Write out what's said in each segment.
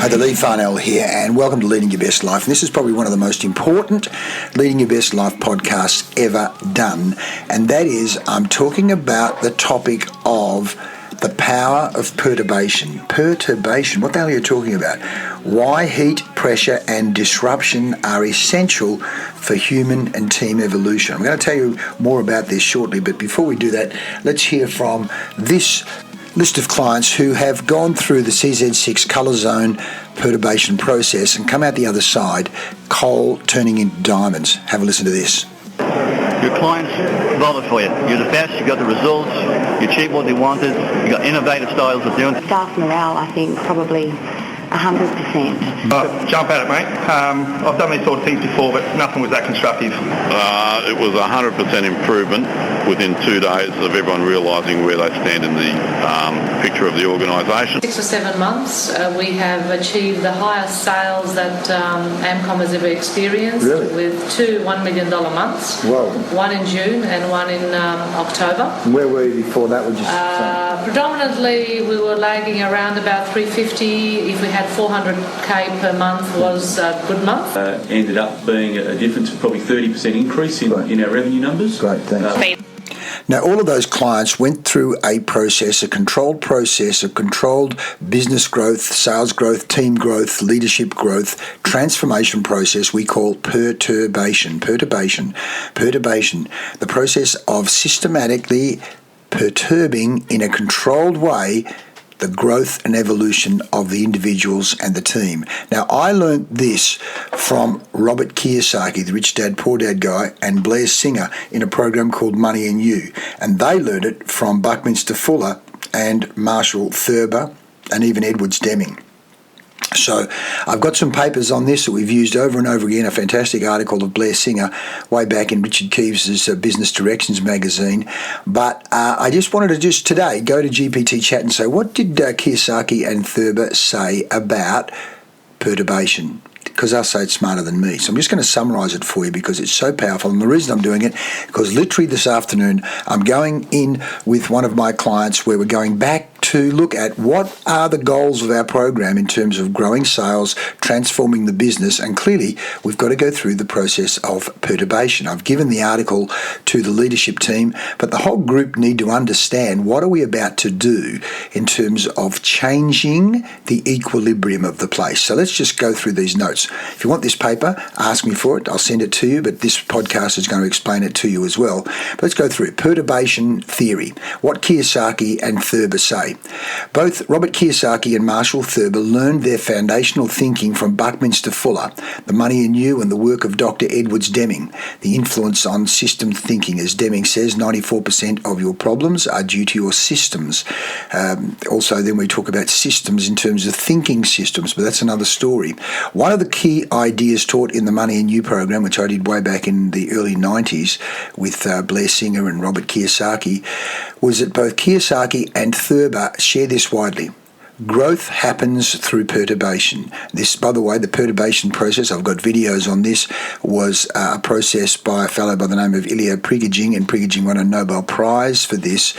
Hi, the Lee Farnell here, and welcome to Leading Your Best Life. And this is probably one of the most important Leading Your Best Life podcasts ever done, and that is I'm talking about the topic of the power of perturbation. Perturbation, what the hell are you talking about? Why heat, pressure and disruption are essential for human and team evolution. I'm going to tell you more about this shortly, but before we do that, let's hear from this list of clients who have gone through the CZ6 colour zone perturbation process and come out the other side, coal turning into diamonds. Have a listen to this. Your clients voted for you. You're the best, you got the results, you achieved what they wanted, you got innovative styles of doing. Staff morale, I think, probably 100%. Jump at it, mate. I've done these sort of things before, but nothing was that constructive. It was 100% improvement within 2 days of everyone realising where they stand in the picture of the organisation. 6 or 7 months, we have achieved the highest sales that AMCOM has ever experienced. Really? With 2 $1 million months. Whoa. One in June and one in October. Where were you before that, would you say? Predominantly, we were lagging around about 350. If we had 400k per month was a good month. Ended up being a difference of probably 30% increase in our revenue numbers. Great, thanks. Now, all of those clients went through a process, a controlled business growth, sales growth, team growth, leadership growth, transformation process we call perturbation. Perturbation. The process of systematically perturbing in a controlled way the growth and evolution of the individuals and the team. Now, I learned this from Robert Kiyosaki, the Rich Dad, Poor Dad guy, and Blair Singer in a program called Money and You. And they learned it from Buckminster Fuller and Marshall Thurber and even Edwards Deming. So I've got some papers on this that we've used over and over again, a fantastic article of Blair Singer way back in Richard Keeves's Business Directions magazine. But I just wanted to today go to GPT Chat and say, what did Kiyosaki and Thurber say about perturbation? Because they'll say it's smarter than me. So I'm just going to summarise it for you because it's so powerful. And the reason I'm doing it, because literally this afternoon, I'm going in with one of my clients where we're going back to look at what are the goals of our program in terms of growing sales, transforming the business, and clearly we've got to go through the process of perturbation. I've given the article to the leadership team, but the whole group need to understand what are we about to do in terms of changing the equilibrium of the place. So let's just go through these notes. If you want this paper, ask me for it. I'll send it to you, but this podcast is going to explain it to you as well. But let's go through it. Perturbation theory. What Kiyosaki and Thurber say. Both Robert Kiyosaki and Marshall Thurber learned their foundational thinking from Buckminster Fuller, the Money and You, and the work of Dr. Edwards Deming. The influence on system thinking, as Deming says, 94% of your problems are due to your systems. Also, then we talk about systems in terms of thinking systems, but that's another story. One of the key ideas taught in the Money and You program, which I did way back in the early 90s with Blair Singer and Robert Kiyosaki, was that both Kiyosaki and Thurber share this widely. Growth happens through perturbation. This, by the way, the perturbation process, I've got videos on this, was a process by a fellow by the name of Ilya Prigogine, and Prigogine won a Nobel Prize for this.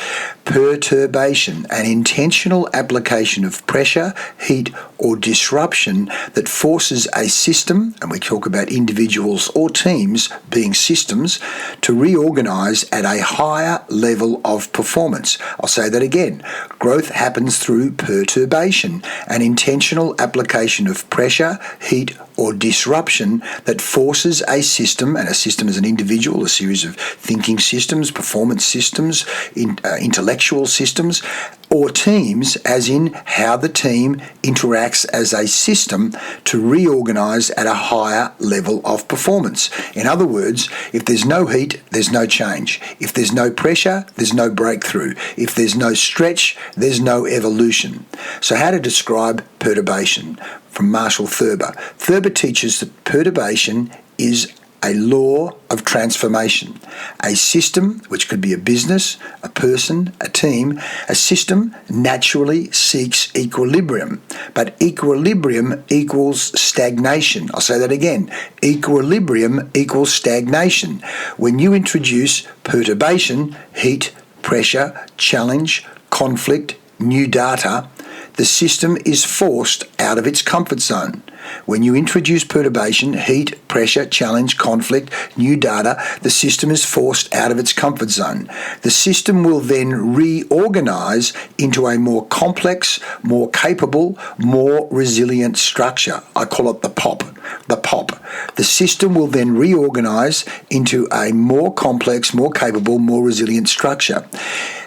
Perturbation, an intentional application of pressure, heat, or disruption that forces a system, and we talk about individuals or teams being systems, to reorganise at a higher level of performance. I'll say that again. Growth happens through perturbation, an intentional application of pressure, heat, or disruption that forces a system, and a system is an individual, a series of thinking systems, performance systems, intellectual systems, or teams, as in how the team interacts as a system to reorganise at a higher level of performance. In other words, if there's no heat, there's no change. If there's no pressure, there's no breakthrough. If there's no stretch, there's no evolution. So how to describe perturbation? From Marshall Thurber. Thurber teaches that perturbation is a law of transformation. A system, which could be a business, a person, a team, a system naturally seeks equilibrium. But equilibrium equals stagnation. I'll say that again. Equilibrium equals stagnation. When you introduce perturbation, heat, pressure, challenge, conflict, new data, the system is forced out of its comfort zone. When you introduce perturbation, heat, pressure, challenge, conflict, new data, the system is forced out of its comfort zone. The system will then reorganise into a more complex, more capable, more resilient structure. I call it the POP. The POP. The system will then reorganise into a more complex, more capable, more resilient structure.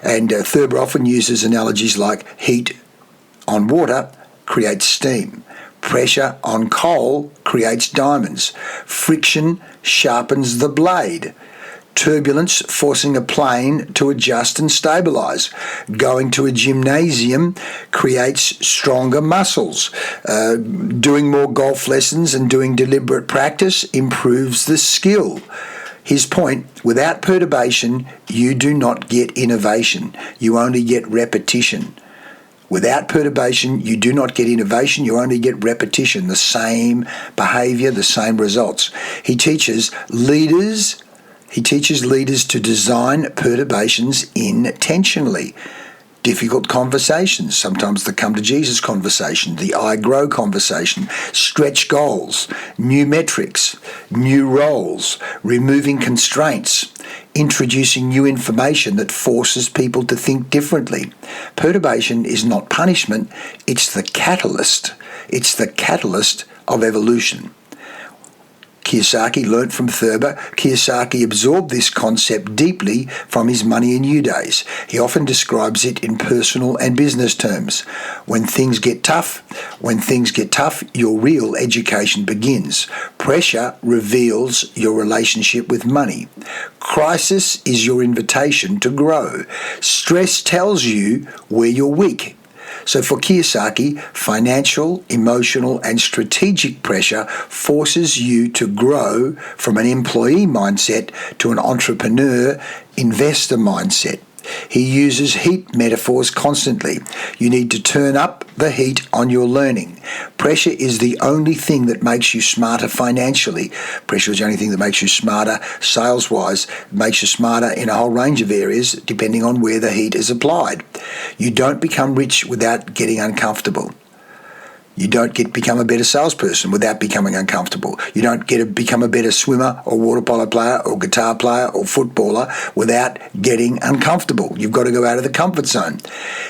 And Thurber often uses analogies like heat on water creates steam. Pressure on coal creates diamonds. Friction sharpens the blade. Turbulence forcing a plane to adjust and stabilise. Going to a gymnasium creates stronger muscles. Doing more golf lessons and doing deliberate practice improves the skill. His point, without perturbation, you do not get innovation. You only get repetition. Without perturbation, you do not get innovation, you only get repetition, the same behaviour, the same results. He teaches leaders to design perturbations intentionally. Difficult conversations, sometimes the come to Jesus conversation, the I grow conversation, stretch goals, new metrics, new roles, removing constraints, introducing new information that forces people to think differently. Perturbation is not punishment, it's the catalyst. It's the catalyst of evolution. Kiyosaki learnt from Thurber. Kiyosaki absorbed this concept deeply from his Money and You days. He often describes it in personal and business terms. When things get tough, your real education begins. Pressure reveals your relationship with money. Crisis is your invitation to grow. Stress tells you where you're weak. So for Kiyosaki, financial, emotional, and strategic pressure forces you to grow from an employee mindset to an entrepreneur, investor mindset. He uses heat metaphors constantly. You need to turn up the heat on your learning. Pressure is the only thing that makes you smarter financially. Pressure is the only thing that makes you smarter sales-wise, makes you smarter in a whole range of areas depending on where the heat is applied. You don't become rich without getting uncomfortable. You don't become a better salesperson without becoming uncomfortable. You don't become a better swimmer or water polo player or guitar player or footballer without getting uncomfortable. You've got to go out of the comfort zone.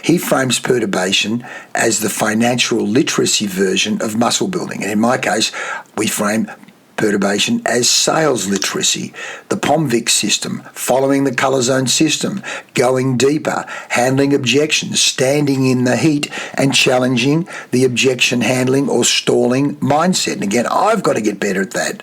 He frames perturbation as the financial literacy version of muscle building. And in my case, we frame perturbation as sales literacy, the POMVIC system, following the colour zone system, going deeper, handling objections, standing in the heat and challenging the objection handling or stalling mindset. And again, I've got to get better at that.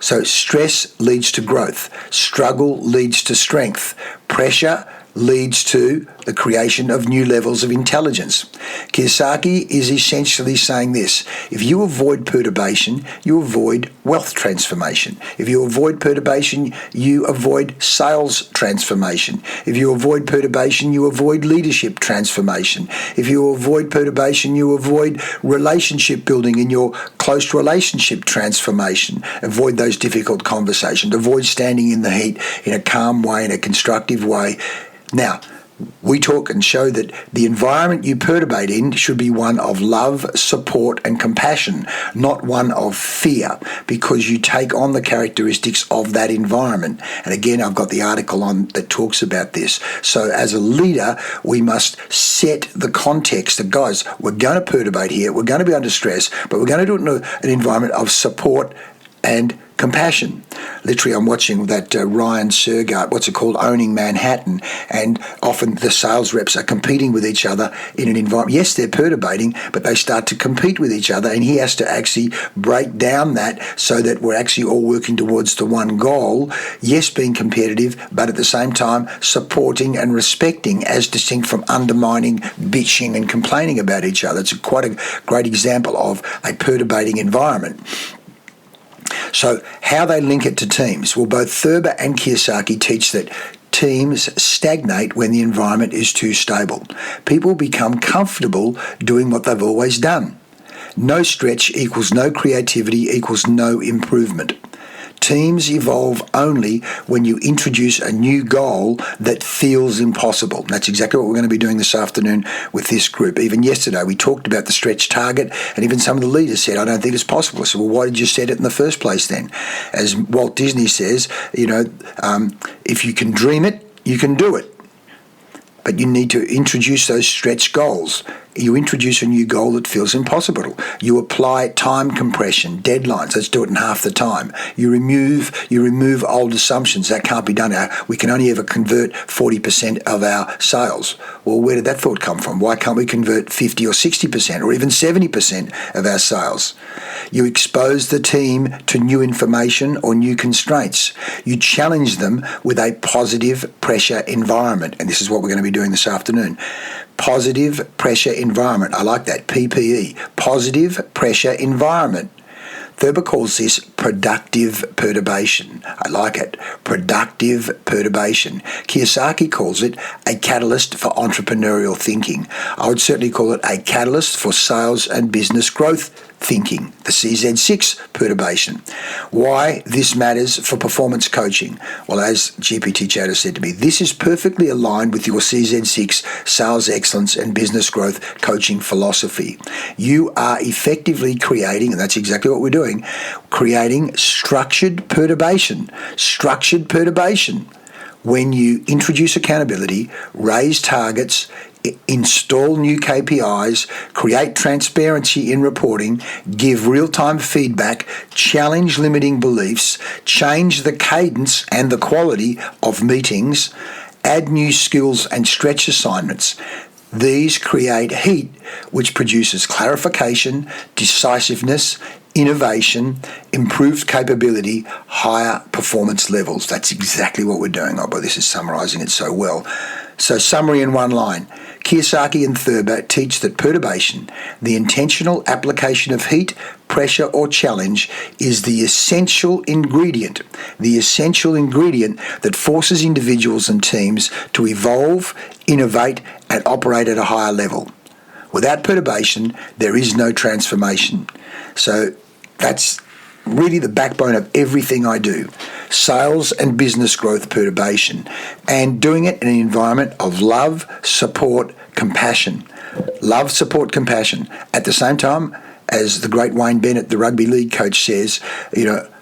So stress leads to growth. Struggle leads to strength. Pressure leads to the creation of new levels of intelligence. Kiyosaki is essentially saying this: if you avoid perturbation, you avoid wealth transformation. If you avoid perturbation, you avoid sales transformation. If you avoid perturbation, you avoid leadership transformation. If you avoid perturbation, you avoid relationship building in your close relationship transformation. Avoid those difficult conversations. Avoid standing in the heat in a calm way, in a constructive way. Now, we talk and show that the environment you perturbate in should be one of love, support, and compassion, not one of fear, because you take on the characteristics of that environment. And again, I've got the article on that talks about this. So as a leader, we must set the context that, guys, we're going to perturbate here, we're going to be under stress, but we're going to do it in an environment of support and compassion. Literally, I'm watching that Ryan Sergart, Owning Manhattan, and often the sales reps are competing with each other in an environment. Yes, they're perturbating, but they start to compete with each other, and he has to actually break down that so that we're actually all working towards the one goal. Yes, being competitive, but at the same time supporting and respecting, as distinct from undermining, bitching, and complaining about each other. It's quite a great example of a perturbating environment. So how they link it to teams? Well, both Thurber and Kiyosaki teach that teams stagnate when the environment is too stable. People become comfortable doing what they've always done. No stretch equals no creativity equals no improvement. Teams evolve only when you introduce a new goal that feels impossible. That's exactly what we're going to be doing this afternoon with this group. Even yesterday, we talked about the stretch target, and even some of the leaders said, I don't think it's possible. I said, well, why did you set it in the first place then? As Walt Disney says, if you can dream it, you can do it. But you need to introduce those stretch goals. You introduce a new goal that feels impossible. You apply time compression, deadlines. Let's do it in half the time. You remove old assumptions. That can't be done. We can only ever convert 40% of our sales. Well, where did that thought come from? Why can't we convert 50 or 60% or even 70% of our sales? You expose the team to new information or new constraints. You challenge them with a positive pressure environment. And this is what we're going to be doing this afternoon. Positive pressure environment. I like that. PPE. Positive pressure environment. Thurber calls this productive perturbation. I like it. Productive perturbation. Kiyosaki calls it a catalyst for entrepreneurial thinking. I would certainly call it a catalyst for sales and business growth thinking, the CZ6 perturbation. Why this matters for performance coaching? Well, as GPT Chatter said to me, this is perfectly aligned with your CZ6 sales excellence and business growth coaching philosophy. You are effectively creating, and that's exactly what we're doing, creating structured perturbation. Structured perturbation. When you introduce accountability, raise targets, install new KPIs, create transparency in reporting, give real-time feedback, challenge limiting beliefs, change the cadence and the quality of meetings, add new skills and stretch assignments. These create heat, which produces clarification, decisiveness, innovation, improved capability, higher performance levels. That's exactly what we're doing. Oh, boy, this is summarizing it so well. So summary in one line. Kiyosaki and Thurber teach that perturbation, the intentional application of heat, pressure or challenge, is the essential ingredient that forces individuals and teams to evolve, innovate and operate at a higher level. Without perturbation, there is no transformation. So that's really the backbone of everything I do. Sales and business growth perturbation, and doing it in an environment of love, support, compassion. Love, support, compassion. At the same time, as the great Wayne Bennett, the rugby league coach, says,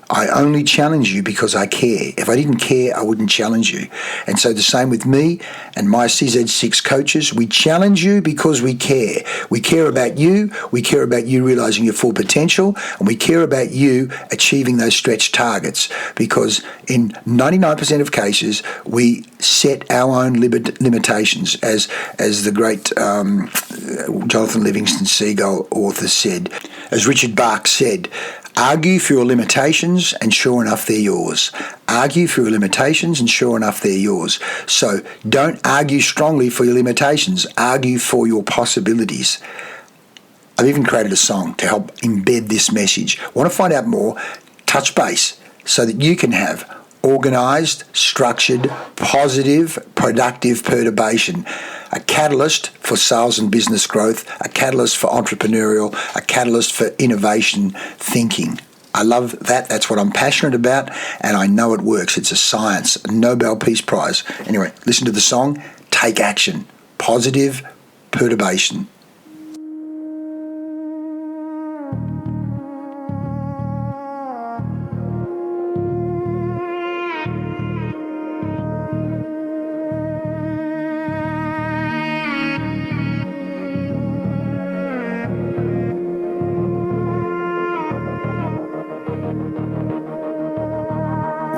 I only challenge you because I care. If I didn't care, I wouldn't challenge you. And so the same with me and my CZ6 coaches. We challenge you because we care. We care about you. We care about you realizing your full potential. And we care about you achieving those stretch targets. Because in 99% of cases, we set our own limitations. As the great Jonathan Livingston Seagull author said, as Richard Bach said, argue for your limitations and sure enough they're yours. Argue for your limitations and sure enough they're yours. So don't argue strongly for your limitations. Argue for your possibilities. I've even created a song to help embed this message. Want to find out more? Touch base so that you can have organised, structured, positive, productive perturbation. A catalyst for sales and business growth, a catalyst for entrepreneurial, a catalyst for innovation thinking. I love that. That's what I'm passionate about, and I know it works. It's a science, a Nobel Peace Prize. Anyway, listen to the song, Take Action. Positive perturbation.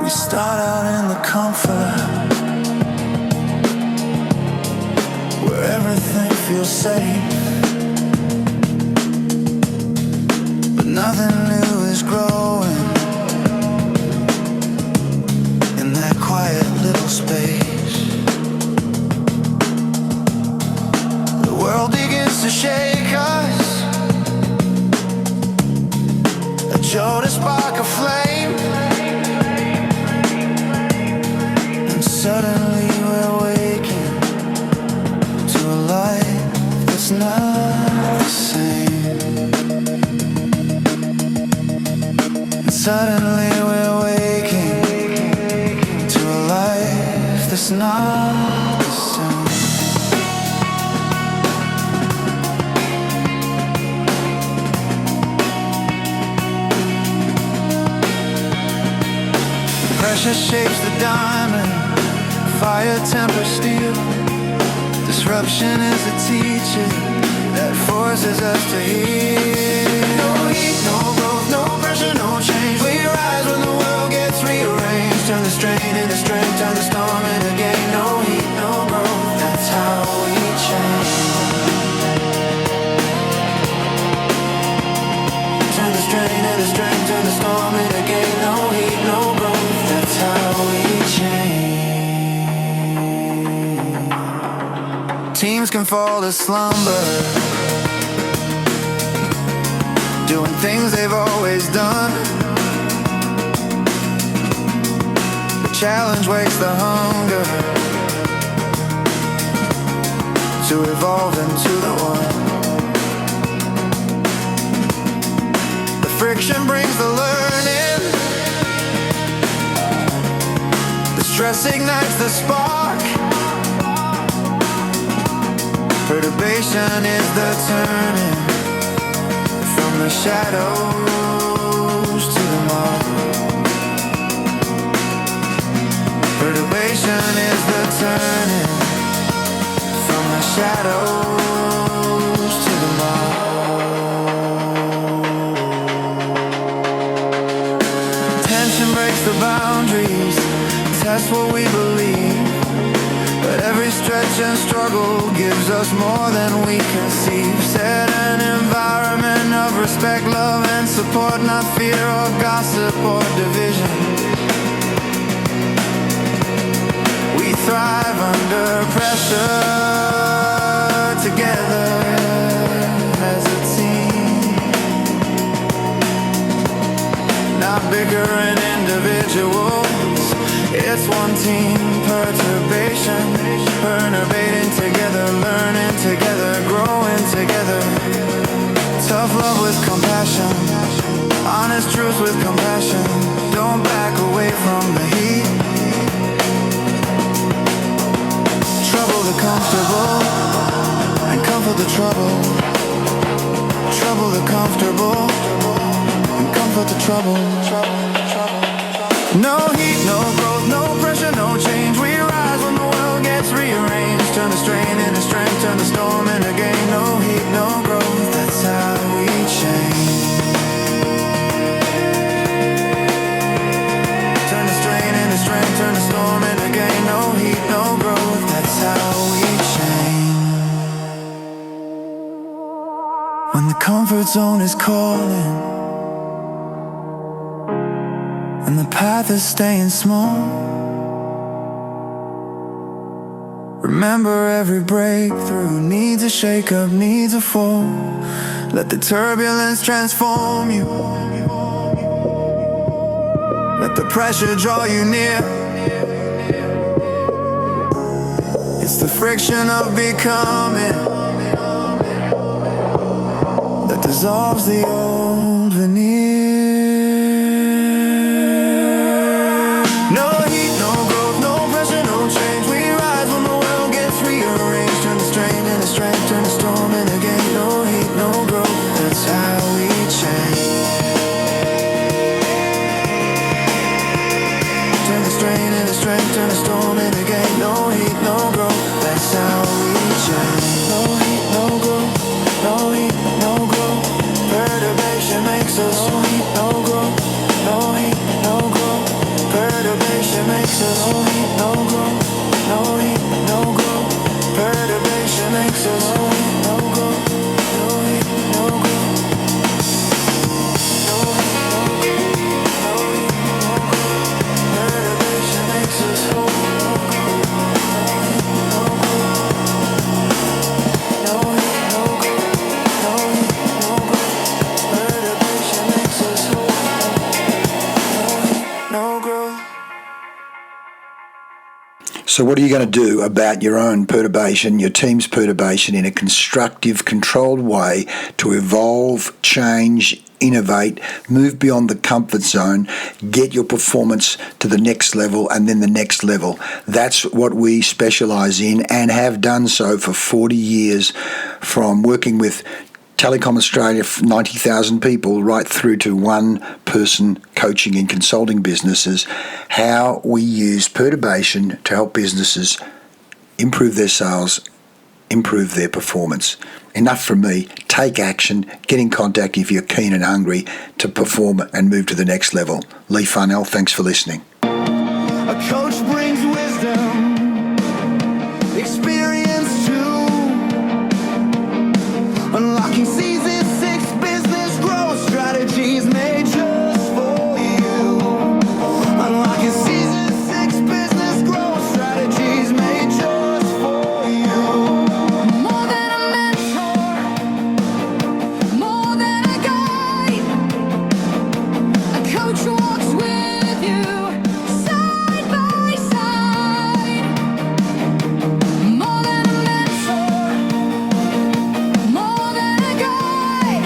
We start out in the comfort where everything feels safe, but nothing new is growing in that quiet little space. The world begins to shake us, a jolt to spark a flame. Suddenly we're waking to a life that's not the same. And suddenly we're waking it's not the same. Pressure shapes the diamond, fire tempers steel. Disruption is a teacher that forces us to heal. No heat, no growth, no pressure, no change. We rise when the world gets rearranged. Turn the strain into strength, turn the storm into gain. No heat, no growth, that's how we change. Turn the strain into strength, turn the storm into gain. No heat, no growth, that's how we change. Teams can fall to slumber, doing things they've always done. The challenge wakes the hunger to evolve into the one. The friction brings the learning, the stress ignites the spark. Perturbation is the turning from the shadows to the mark. Perturbation is the turning from the shadows to the mark. Tension breaks the boundaries, tests what we believe. But every stretch and struggle gives us more than we conceive. Set an environment of respect, love and support, not fear or gossip or division. We thrive under pressure together as a team. Not bickering individuals, it's one team. Perturbation, perturbating together, learning together, growing together. Tough love with compassion, honest truth with compassion. Don't back away from the heat. Trouble the comfortable and comfort the trouble. Trouble the comfortable and comfort the trouble. No heat, no growth, no pressure, no change. We rise when the world gets rearranged. Turn the strain into strength, turn the storm into gain. No heat, no growth, that's how we change. Turn the strain into strength, turn the storm into gain. No heat, no growth, that's how we change. When the comfort zone is calling and the path is staying small, remember every breakthrough needs a shake-up, needs a fall. Let the turbulence transform you. Let the pressure draw you near. It's the friction of becoming that dissolves the old veneer. Turn the storm into gain. No heat, no growth, that's how we change. Turn the strain into strength, turn the storm into gain. No heat, no growth, that's how we change. No heat, no growth, no heat, no growth. Perturbation makes us. No heat, no growth, no heat, no growth. Perturbation makes us. No heat, no growth, no heat, no growth. Perturbation makes us. No heat, no growth, no heat, no growth. No heat, no growth, no heat, no growth. Perturbation makes us. No heat, no growth, no heat, no growth. No heat, no growth, no heat, no growth. Perturbation makes us. No heat, no growth. So what are you going to do about your own perturbation, your team's perturbation, in a constructive, controlled way to evolve, change, innovate, move beyond the comfort zone, get your performance to the next level and then the next level? That's what we specialise in and have done so for 40 years, from working with Telecom Australia, 90,000 people, right through to one-person coaching and consulting businesses, how we use perturbation to help businesses improve their sales, improve their performance. Enough from me. Take action. Get in contact if you're keen and hungry to perform and move to the next level. Lee Farnell, thanks for listening. A coach brings wisdom, experience too. Unlocking season 6 business growth strategies made just for you. Unlocking season 6 business growth strategies made just for you. More than a mentor, more than a guide. A coach walks with you side by side. More than a mentor, more than a guide.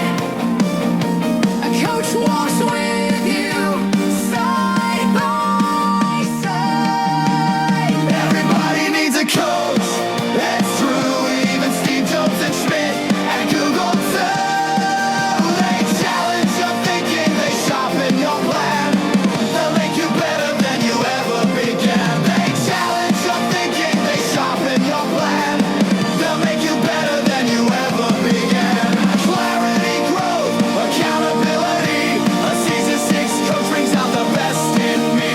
A coach walks with you side by side. Everybody needs a coach. That's true. Even Steve Jobs and Schmidt at Google too. They challenge your thinking. They sharpen your plan. They'll make you better than you ever began. They challenge your thinking. They sharpen your plan. They'll make you better than you ever began. Clarity, growth, accountability. A season 6 coach brings out the best in me.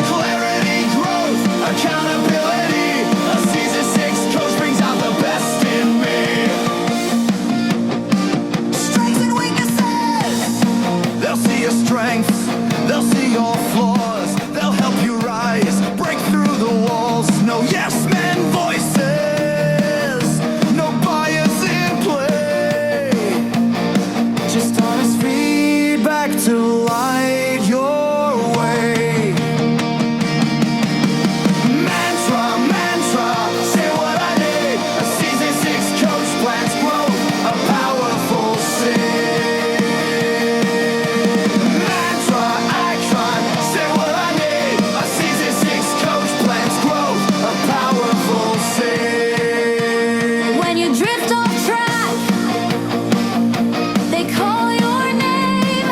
Clarity, growth, accountability. A season 6 coach brings out the best in me. Strengths and weaknesses. They'll see your strengths. They'll see your flaws. They'll help you rise. Break through the walls. No yes men voices. No bias in play. Just honest feedback to light your way. Mantra, mantra, say what I need. A season 6 coach plans growth, a powerful seed. Mantra, icon, say what I need. A season 6 coach plans growth, a powerful seed. When you drift off track, they call your name,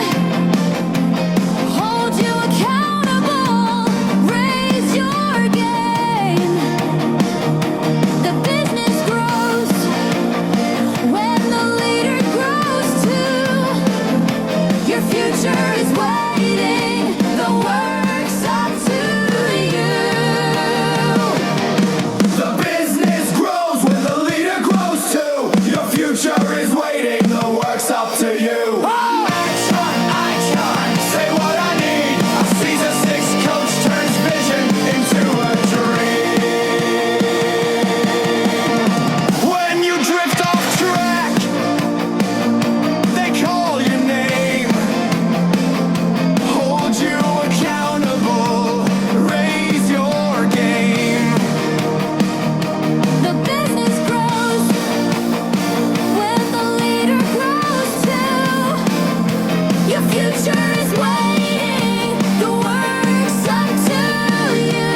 hold you accountable, raise your game. The business grows when the leader grows too. Your future is waiting, the work's up to you. The business grows when the leader grows too. Your future is waiting, the work's up to you. Action, icon, say what I need. A season 6 coach turns vision into a dream. When you drift off track, they call your name, hold you accountable, raise your game. The business grows when the leader grows too. Your future is waiting, the work's up to you.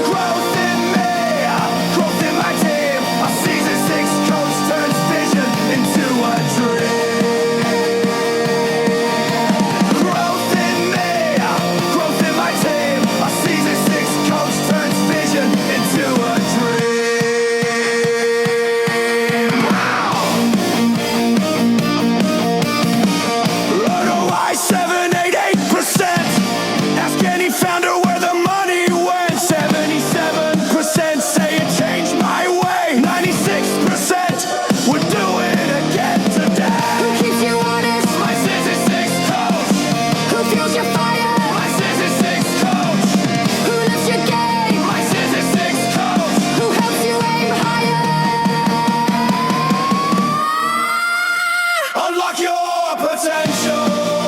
Growth in me, growth in my team. A season 6 coach turns vision into a dream. Growth in me, growth in my team. A season 6 coach turns vision into a dream. ROI 788%. Ask any founder where the money went. 77% say it changed my way. 96% would do it again today. Who keeps you honest? My season 6 coach. Who fuels your fire? My season 6 coach. Who lifts your game? My season 6 coach. Who helps you aim higher? Unlock your potential.